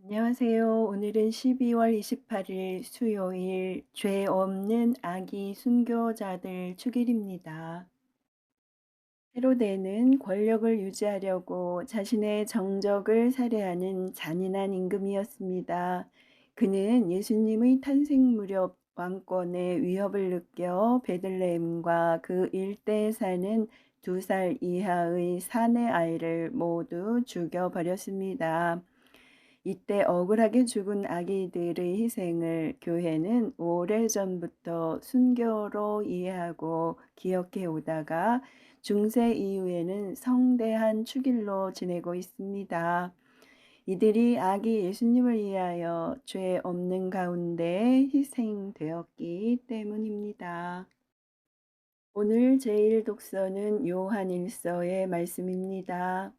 안녕하세요. 오늘은 12월 28일 수요일 죄 없는 아기 순교자들 축일입니다. 헤로데는 권력을 유지하려고 자신의 정적을 살해하는 잔인한 임금이었습니다. 그는 예수님의 탄생 무렵 왕권의 위협을 느껴 베들레헴과 그 일대에 사는 2살 이하의 사내 아이를 모두 죽여버렸습니다. 이때 억울하게 죽은 아기들의 희생을 교회는 오래전부터 순교로 이해하고 기억해 오다가 중세 이후에는 성대한 축일로 지내고 있습니다. 이들이 아기 예수님을 위하여 죄 없는 가운데 희생되었기 때문입니다. 오늘 제일 독서는 요한일서의 말씀입니다.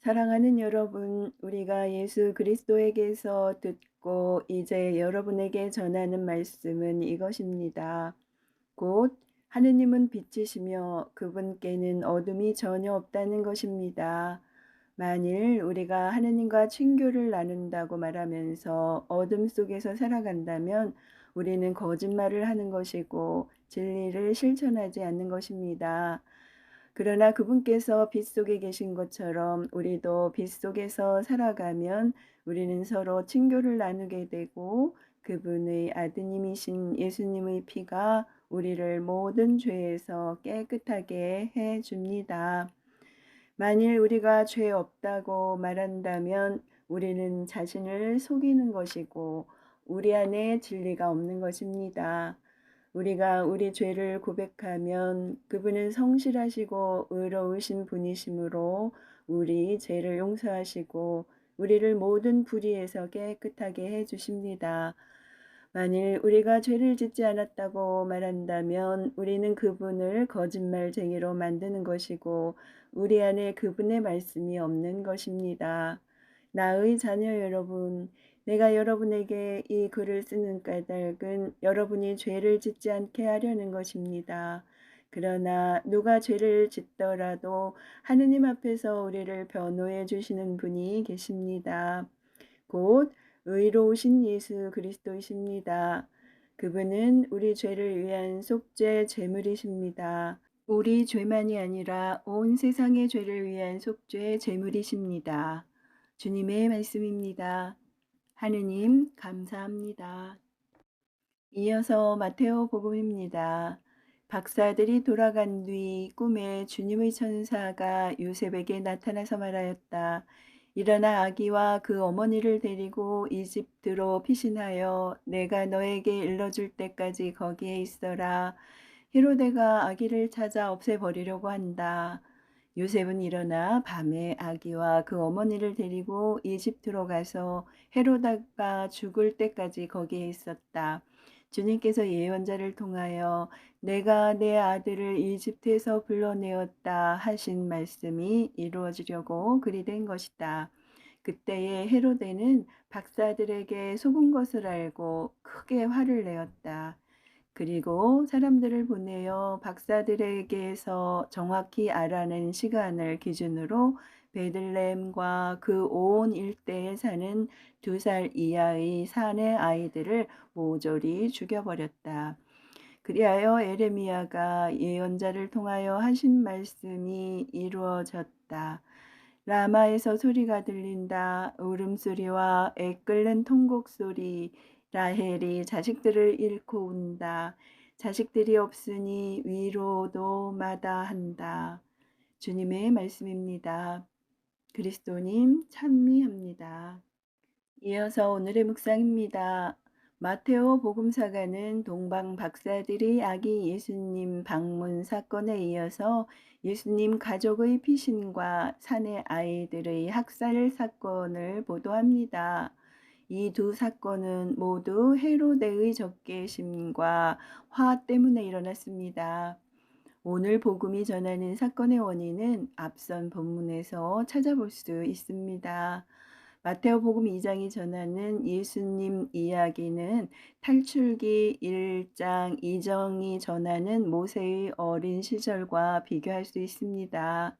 사랑하는 여러분, 우리가 예수 그리스도에게서 듣고 이제 여러분에게 전하는 말씀은 이것입니다. 곧 하느님은 빛이시며 그분께는 어둠이 전혀 없다는 것입니다. 만일 우리가 하느님과 친교를 나눈다고 말하면서 어둠 속에서 살아간다면 우리는 거짓말을 하는 것이고 진리를 실천하지 않는 것입니다. 그러나 그분께서 빛 속에 계신 것처럼 우리도 빛 속에서 살아가면 우리는 서로 친교를 나누게 되고 그분의 아드님이신 예수님의 피가 우리를 모든 죄에서 깨끗하게 해 줍니다. 만일 우리가 죄 없다고 말한다면 우리는 자신을 속이는 것이고 우리 안에 진리가 없는 것입니다. 우리가 우리 죄를 고백하면 그분은 성실하시고 의로우신 분이시므로 우리 죄를 용서하시고 우리를 모든 불의에서 깨끗하게 해 주십니다. 만일 우리가 죄를 짓지 않았다고 말한다면 우리는 그분을 거짓말쟁이로 만드는 것이고 우리 안에 그분의 말씀이 없는 것입니다. 나의 자녀 여러분, 내가 여러분에게 이 글을 쓰는 까닭은 여러분이 죄를 짓지 않게 하려는 것입니다. 그러나 누가 죄를 짓더라도 하느님 앞에서 우리를 변호해 주시는 분이 계십니다. 곧 의로우신 예수 그리스도이십니다. 그분은 우리 죄를 위한 속죄 제물이십니다. 우리 죄만이 아니라 온 세상의 죄를 위한 속죄 제물이십니다. 주님의 말씀입니다. 하느님 감사합니다. 이어서 마테오 복음입니다. 박사들이 돌아간 뒤 꿈에 주님의 천사가 요셉에게 나타나서 말하였다. 일어나 아기와 그 어머니를 데리고 이집트로 피신하여 내가 너에게 일러줄 때까지 거기에 있어라. 헤로데가 아기를 찾아 없애버리려고 한다. 요셉은 일어나 밤에 아기와 그 어머니를 데리고 이집트로 가서 헤로다가 죽을 때까지 거기에 있었다. 주님께서 예언자를 통하여 내가 내 아들을 이집트에서 불러내었다 하신 말씀이 이루어지려고 그리 된 것이다. 그때에 헤로데는 박사들에게 속은 것을 알고 크게 화를 내었다. 그리고 사람들을 보내어 박사들에게서 정확히 알아낸 시간을 기준으로 베들레헴과 그 온 일대에 사는 2살 이하의 사내 아이들을 모조리 죽여버렸다. 그리하여 에레미야가 예언자를 통하여 하신 말씀이 이루어졌다. 라마에서 소리가 들린다. 울음소리와 애끓는 통곡소리. 라헬이 자식들을 잃고 운다. 자식들이 없으니 위로도 마다한다. 주님의 말씀입니다. 그리스도님 찬미합니다. 이어서 오늘의 묵상입니다. 마테오 복음사가는 동방 박사들이 아기 예수님 방문 사건에 이어서 예수님 가족의 피신과 사내 아이들의 학살 사건을 보도합니다. 이 두 사건은 모두 헤로데의 적개심과 화 때문에 일어났습니다. 오늘 복음이 전하는 사건의 원인은 앞선 본문에서 찾아볼 수 있습니다. 마테오복음 2장이 전하는 예수님 이야기는 탈출기 1장 2장이 전하는 모세의 어린 시절과 비교할 수 있습니다.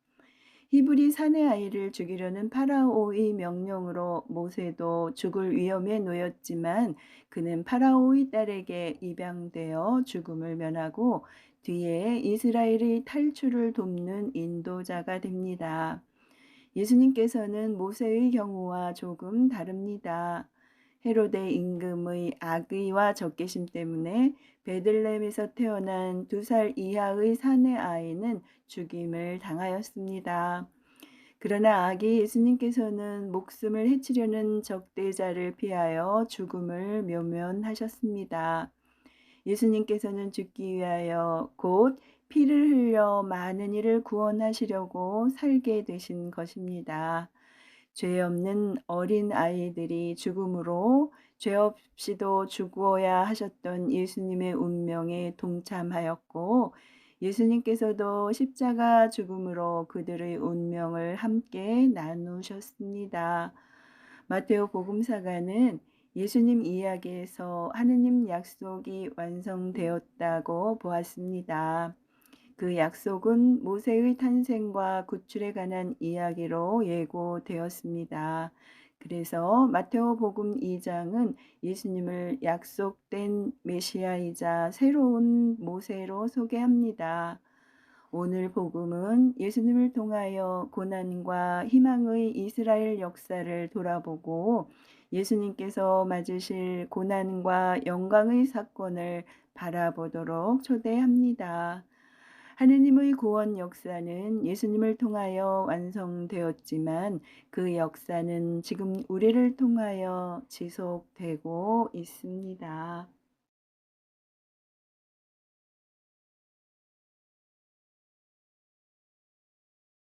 히브리 사내 아이를 죽이려는 파라오의 명령으로 모세도 죽을 위험에 놓였지만 그는 파라오의 딸에게 입양되어 죽음을 면하고 뒤에 이스라엘의 탈출을 돕는 인도자가 됩니다. 예수님께서는 모세의 경우와 조금 다릅니다. 헤로데 임금의 악의와 적개심 때문에 베들레헴에서 태어난 2살 이하의 사내 아이는 죽임을 당하였습니다. 그러나 아기 예수님께서는 목숨을 해치려는 적대자를 피하여 죽음을 묘면하셨습니다. 예수님께서는 죽기 위하여 곧 피를 흘려 많은 이를 구원하시려고 살게 되신 것입니다. 죄 없는 어린 아이들이 죽음으로 죄 없이도 죽어야 하셨던 예수님의 운명에 동참하였고 예수님께서도 십자가 죽음으로 그들의 운명을 함께 나누셨습니다. 마테오 복음사가는 예수님 이야기에서 하느님 약속이 완성되었다고 보았습니다. 그 약속은 모세의 탄생과 구출에 관한 이야기로 예고되었습니다. 그래서 마테오 복음 2장은 예수님을 약속된 메시아이자 새로운 모세로 소개합니다. 오늘 복음은 예수님을 통하여 고난과 희망의 이스라엘 역사를 돌아보고 예수님께서 맞으실 고난과 영광의 사건을 바라보도록 초대합니다. 하느님의 구원 역사는 예수님을 통하여 완성되었지만 그 역사는 지금 우리를 통하여 지속되고 있습니다.